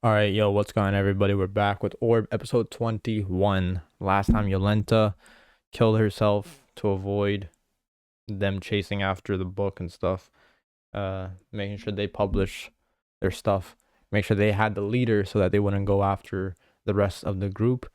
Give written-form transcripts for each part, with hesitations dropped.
All right, yo, what's going on, everybody? We're back with Orb episode 21. Last time Yolenta killed herself to avoid them chasing after the book and stuff. Making sure they publish their stuff. Make sure they had the leader so that they wouldn't go after the rest of the group,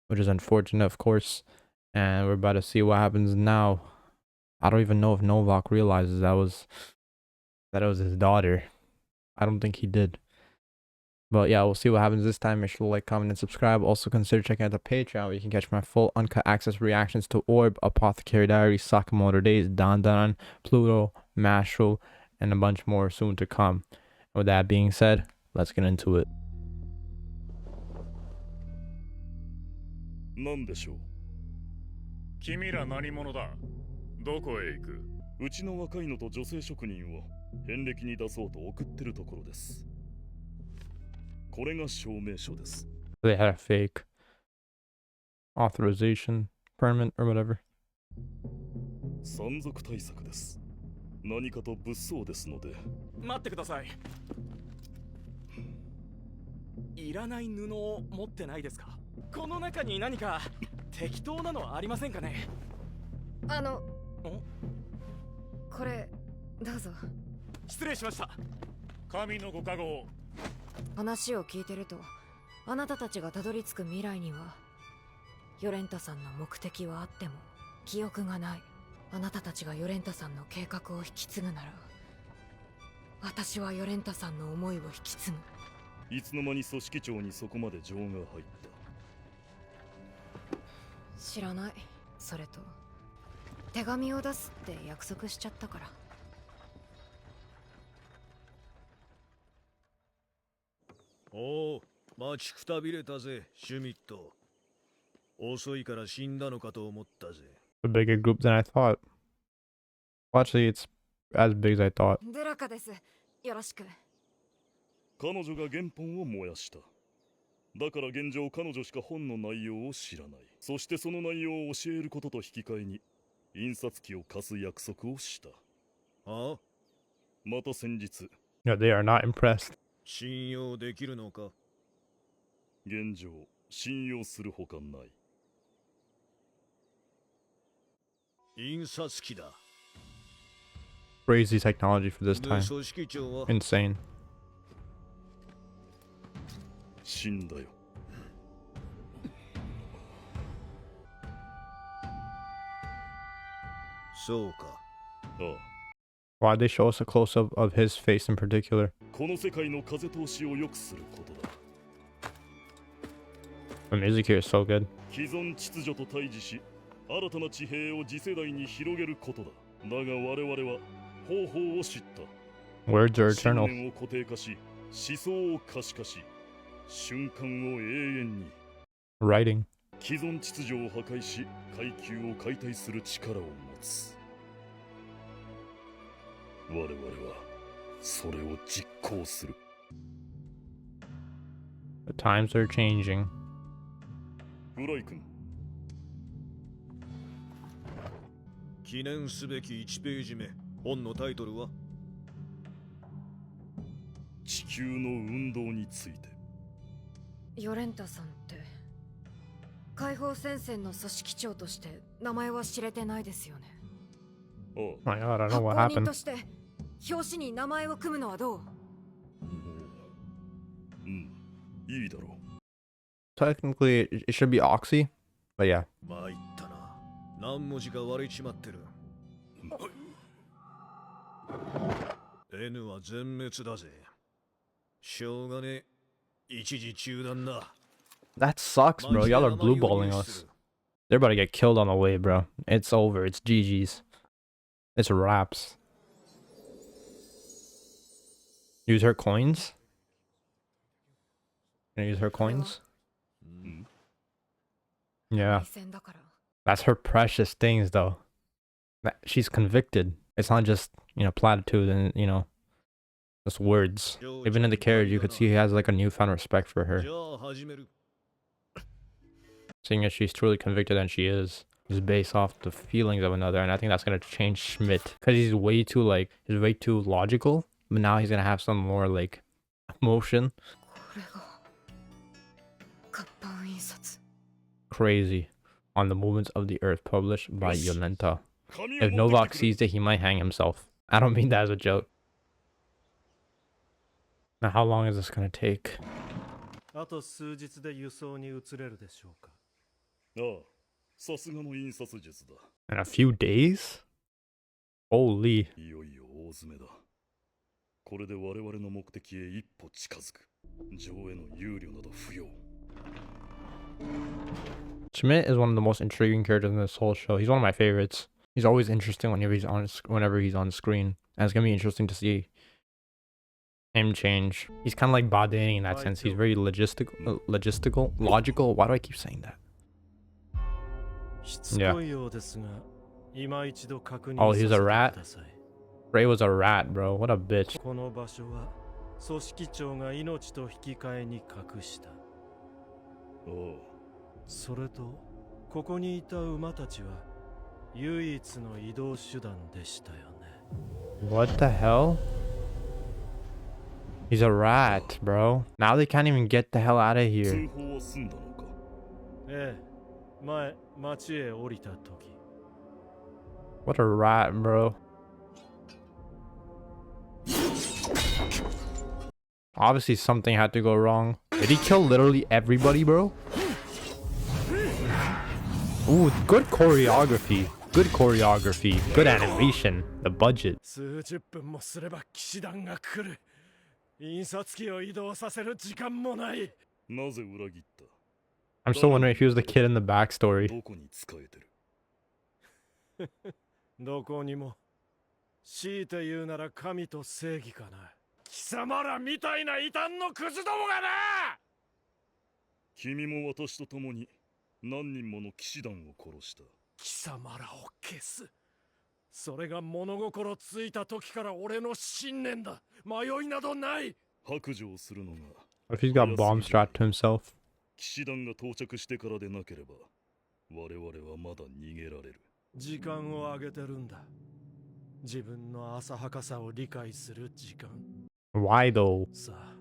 which is unfortunate, of course. And we're about to see what happens now. I don't even know if Novak realizes that it was his daughter. I don't think he did. But yeah, we'll see what happens this time. Make sure to like, comment, and subscribe. Also consider checking out the Patreon where you can catch my full uncut access reactions to Orb, Apothecary Diary, Sakamoto Days, Dandan, Pluto, Mashal, and a bunch more soon to come. With that being said, let's get into it. 何でしょう。君ら何者だ。どこへ行く。うちの若いのと女性職人を遍歴に出そうと送ってるところです。これが証明書です。They had a fake authorization, permit, or whatever. 山賊対策です。何かと物騒ですので。待ってください。いらない布を持ってないですか。この中に何か適当なのはありませんかね。これどうぞ。失礼しました。神のご加護。話を聞いてると、あなたたちがたどり着く未来にはヨレンタさんの目的はあっても記憶がない。あなたたちがヨレンタさんの計画を引き継ぐなら、私はヨレンタさんの思いを引き継ぐ。いつの間に組織長にそこまで情が入った。知らない。それと手紙を出すって約束しちゃったから。おお、待ちくたびれたぜ、シュミット。遅いから死んだのかと思ったぜ。A bigger group than I thought. Well, actually, it's as big as I thought. デラカです。よろしく。彼女が原本を燃やした。だから現状彼女しか本の内容を知らない。そしてその内容を教えることと引き換えに印刷機を貸す約束をした。ああ、また先日。Yeah, they are not impressed. 信用できるのか。現状信用するほかない。印刷機だ。Crazy technology for this で、 time. 組織長は Insane. 死んだよ。そうか。ああ。Why'd they show us a close-up of his face in particular? この世界の風通しを良くすることだ。The music here is so good. 既存秩序と対峙し、新たな地平を次世代に広げることだ。だが我々は方法を知った。Words are 信 eternal. 念を固定化し、思想を可視化し、瞬間を永遠に。Writing. 既存秩序を破壊し、階級を解体する力を持つ。我々はそれを実行する。The times are changing. フライ君。記念すべき1ページ目。本のタイトルは地球の運動について。ヨレンタさんって解放戦線の組織長として名前は知れてないですよね。ああ。 My God, I don't know what 発行人 happened. として表紙に名前を組むのはどう？うん、いいだろう。Technically, it should be Oxy, but yeah. 参ったな。何文字か割れちまってる。N は全滅だぜ。しょうがねえ。一時中断だ。That sucks, bro. Y'all are blue balling us. They're about to get killed on the way, bro. It's over. It's GG's. It's wraps. Use her coins? Gonna use her coins? Yeah. 敗戦だから。 That's her precious things, though. She's convicted. It's not just, platitude and, just words. Even in the carriage, you could see he has like a newfound respect for her. じゃあ始める。 Seeing as she's truly convicted, and she is, just based off the feelings of another. And I think that's gonna change Schmidt. Because he's way too logical. But now he's gonna have some more, like, emotion. これが印刷 Crazy. On the Movements of the Earth, published by Yolenta. 紙を If 持って Novak きてくれ sees it, he might hang himself. I don't mean that as a joke. Now, how long is this gonna take? あと数日で輸送に移れるでしょうか。ああ、さすがの印刷術だ。 In a few days? Holy. いよいよ大詰めだ。これで我々の目的へ一歩近づく。女王への憂慮など不要。 Schmidt is one of the most intriguing characters in this whole show. He's one of my favorites. He's always interesting whenever he's on screen. And it's gonna be interesting to see him change. He's kind of like Bade in that sense. He's very logistical. Why do I keep saying that? しつこいようですが、今一度確認 Oh, させ he's て a く rat? ださい。 Ray was a rat, bro. What a bitch. この場所は組織長が命と引き換えに隠した。おう、それとここにいた馬たちは唯一の移動手段でしたよね。 What the hell? He's a rat, bro. Now they can't even get the hell out of here. 通報は済んだのか。ええ、前町へ降りた時。 What a rat, bro. Obviously something had to go wrong. Did he kill literally everybody, bro? Ooh, good choreography. Good choreography. Good animation. The budget. 数十分もすれば騎士団が来る。印刷機を移動させる時間もない。なぜ裏切った。 I'm still wondering if he was the kid in the backstory. どこに使えてる。どこにも。強いて言うなら神と正義かな。貴様らみたいな異端のクズどもがな。君も私と共に何人もの騎士団を殺した。貴様らを消す。それが物心ついた時から俺の信念だ。迷いなどない。白状するのが。 What if he's got bombs strapped to himself? 騎士団が到着してからでなければ我々はまだ逃げられる。時間をあげてるんだ。自分の浅はかさを理解する時間。 Why though? さあ、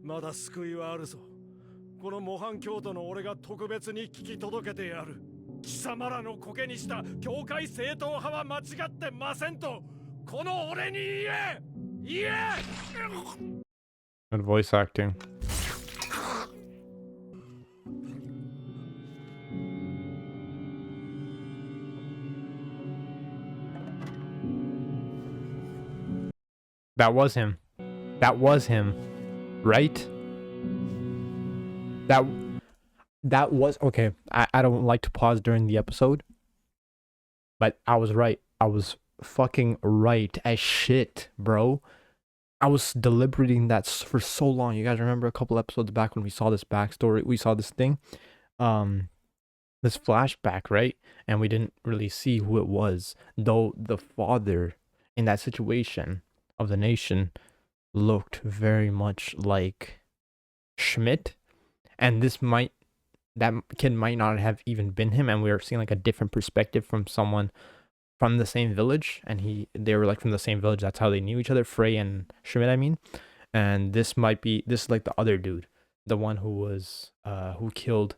まだ救いはあるぞ。この模範教徒の俺が特別に聞き届けてやる。貴様らの苔にした教会正統派は間違ってませんと、この俺に言え。言え。 Good voice acting. That was him. That was him. Right? That was okay. I don't like to pause during the episode. But I was right. I was fucking right as shit, bro. I was deliberating that for so long. You guys remember a couple episodes back when we saw this backstory? We saw this thing. This flashback, right? And we didn't really see who it was. Though the father in that situation of the nation looked very much like Schmidt. And that kid might not have even been him, and we were seeing like a different perspective from someone from the same village, and they were like from the same village. That's how they knew each other, Frey and Schmidt, I mean. And this is like the other dude, the one who was who killed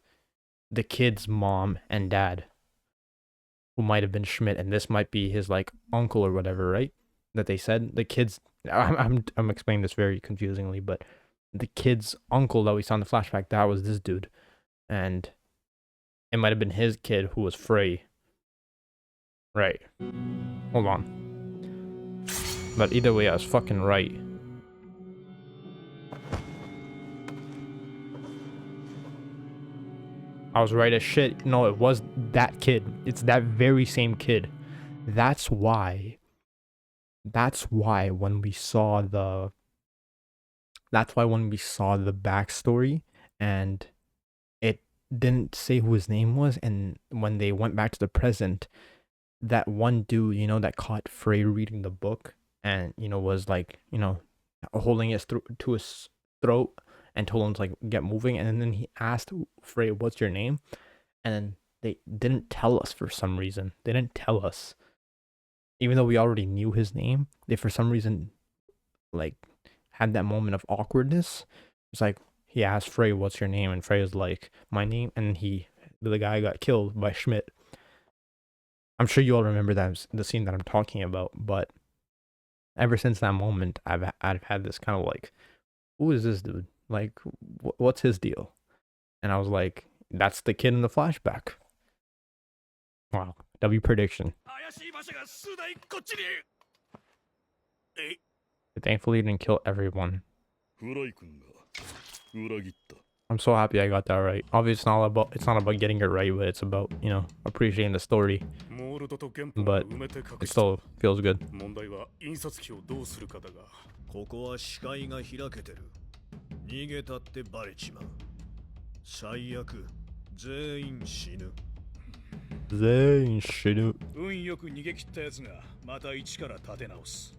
the kid's mom and dad, who might have been Schmidt, and this might be his like uncle or whatever, right? That they said the kids. I'm explaining this very confusingly, but the kid's uncle that we saw in the flashback, that was this dude, and it might have been his kid who was Frey. Right. Hold on. But either way, I was fucking right. I was right as shit. No, it was that kid. It's that very same kid. That's why when we saw the backstory and it didn't say who his name was, and when they went back to the present, that one dude, you know, that caught Frey reading the book and, you know, was like, you know, holding it to his throat and told him to like get moving, and then he asked Frey, "What's your name?" And then they didn't tell us for some reason. They didn't tell us, even though we already knew his name. They for some reason like had that moment of awkwardness. It's like, he asked Frey, "What's your name?" And Frey was like, "My name," and the guy got killed by Schmidt. I'm sure you all remember the scene that I'm talking about, but ever since that moment, I've had this kind of like, who is this dude? Like, what's his deal? And I was like, that's the kid in the flashback. Wow, W prediction. 怪しい馬車が数台こっちに。Thankfully, he didn't kill everyone. フライ君が裏切った。 I'm so happy I got that right. Obviously, it's not about getting it right, but it's about, appreciating the story. モールドと原本を But 埋めて隠 it した。 still feels good. 問題は印刷機をどうするかだが。ここは視界が開けてる。逃げたってバレちまう。最悪、全員死ぬ。全員死ぬ。運よく逃げ切ったやつがまた一から立て直す。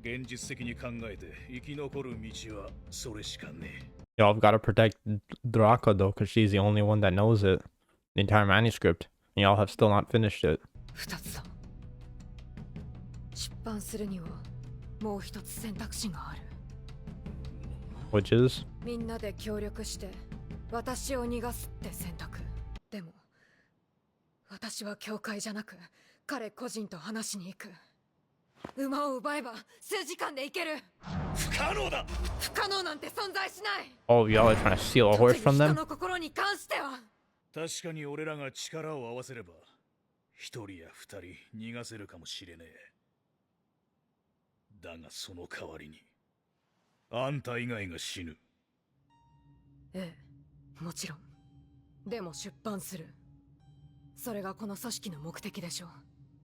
現実的に考えて生き残る道はそれしかねえ。 Y'all have got to protect Draka though, because she's the only one that knows it. The entire manuscript. And y'all have still not finished it. 二つだ。出版するにはもう一つ選択肢がある。 Which is? みんなで協力して私を逃がすって選択。でも私は教会じゃなく彼個人と話しに行く。馬を奪えば数時間で行ける。不可能だ。不可能なんて存在しない。 Oh, y'all are trying to steal a horse from 人 them? の心に関しては。確かに俺らが力を合わせれば一人や二人逃がせるかもしれねえ。だがその代わりにあんた以外が死ぬ。ええ、もちろん。でも出版する。それがこの組織の目的でしょう。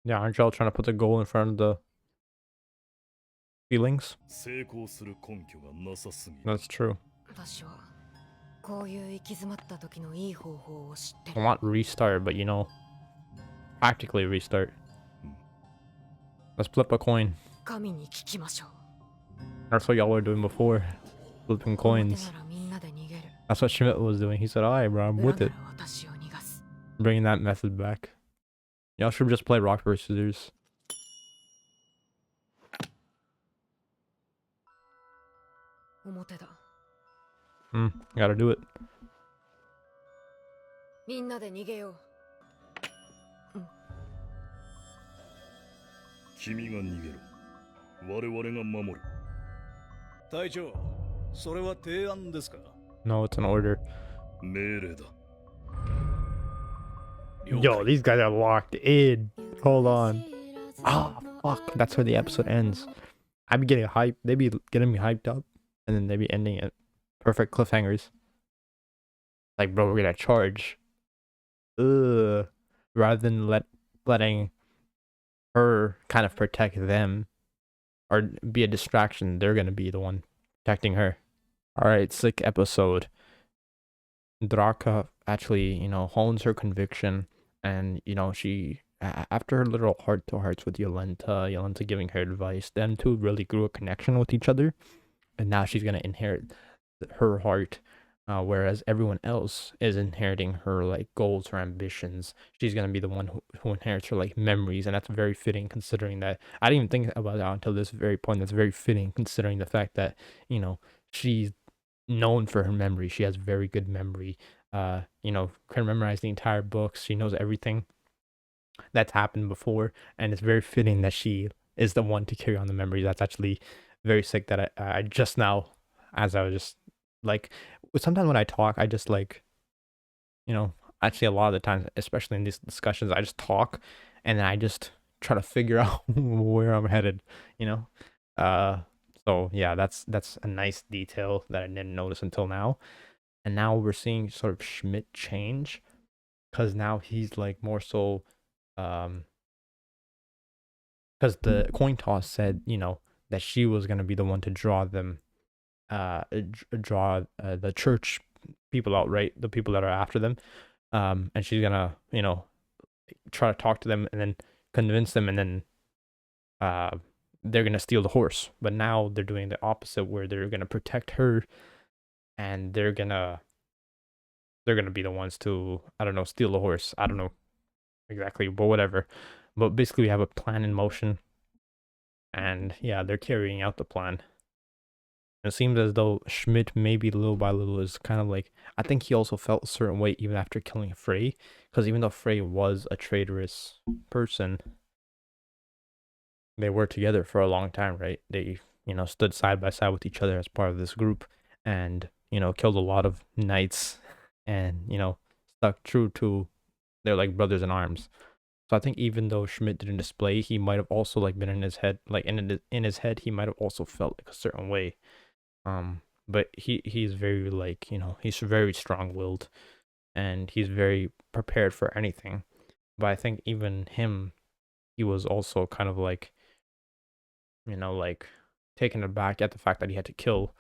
Yeah, aren't y'all trying to put the goal in front of the feelings? 成功する根拠がなさすぎる。 That's true. 私はこういう行き詰まった時のいい方法を知ってる。 Well, not restart, but practically restart. Let's flip a coin. 神に聞きましょう。 That's what y'all were doing before. Flipping 表 coins. ならみんなで逃げる。 That's what Schmidt was doing. He said, alright, bro, I'm 裏 with な it. ら私を逃がす。 Bringing that method back. Y'all should just play rock, paper, scissors. 表だ。 Gotta do it. みんなで逃げよう。君が逃げろ。我々が守る。隊長、それは提案ですか？ No, it's an order. 命令だ。 Yo, these guys are locked in. Hold on. Ah, fuck. That's where the episode ends. I'd be getting hyped. They'd be getting me hyped up. And then they'd be ending it. Perfect cliffhangers. Like, bro, we're gonna charge. Ugh. Rather than letting her kind of protect them. Or be a distraction. They're gonna be the one protecting her. Alright, sick episode. Draka actually, hones her conviction. And, she, after her little heart-to-hearts with Yolenta giving her advice, them two really grew a connection with each other. And now she's going to inherit her heart, whereas everyone else is inheriting her, like, goals, her ambitions. She's going to be the one who inherits her, like, memories. And that's very fitting, considering that, I didn't even think about that until this very point. That's very fitting, considering the fact that, she's known for her memory. She has very good memory. Can memorize the entire books. She knows everything that's happened before, and it's very fitting that she is the one to carry on the memory. That's actually very sick that I just now, as I was just like, sometimes when I talk, I just like, actually a lot of the times, especially in these discussions, I just talk and then I just try to figure out where I'm headed, so yeah, that's a nice detail that I didn't notice until now. And now we're seeing sort of Schmidt change, because now he's like more so, because the coin toss said, that she was going to be the one to draw them, the church people out, right? The people that are after them. And she's going to, try to talk to them and then convince them, and then they're going to steal the horse. But now they're doing the opposite, where they're going to protect her. And they're gonna be the ones to, I don't know, steal the horse. I don't know exactly, but whatever. But basically, we have a plan in motion, and yeah, they're carrying out the plan. It seems as though Schmidt, maybe little by little, is kind of like, I think he also felt a certain way even after killing Frey, because even though Frey was a traitorous person, they were together for a long time, right? They, stood side by side with each other as part of this group, and killed a lot of knights, and stuck true to their like brothers in arms. So I think even though Schmidt didn't display, he might have also like been in his head, like in his head, he might have also felt like a certain way. But he's very like he's very strong-willed, and he's very prepared for anything. But I think even him, he was also kind of like like taken aback at the fact that he had to kill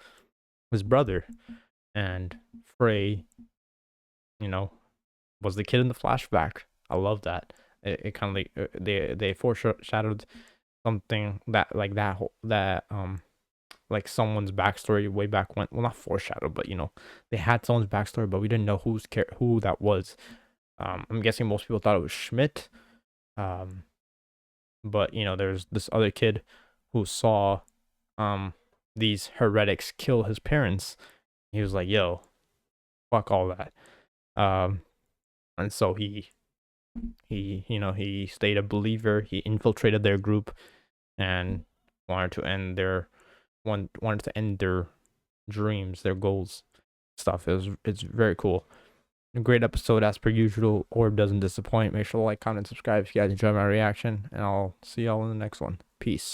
his brother, and Frey, was the kid in the flashback. I love that. It kind of like they foreshadowed something that like that like someone's backstory way back when. Well, not foreshadowed, but they had someone's backstory, but we didn't know who that was. I'm guessing most people thought it was Schmidt. But there's this other kid who saw these heretics kill his parents. He was like, yo, fuck all that. And so he stayed a believer. He infiltrated their group and wanted to end their dreams, their goals, stuff. It's very cool. A great episode as per usual. Orb doesn't disappoint. Make sure to like, comment, subscribe if you guys enjoy my reaction, and I'll see y'all in the next one. Peace.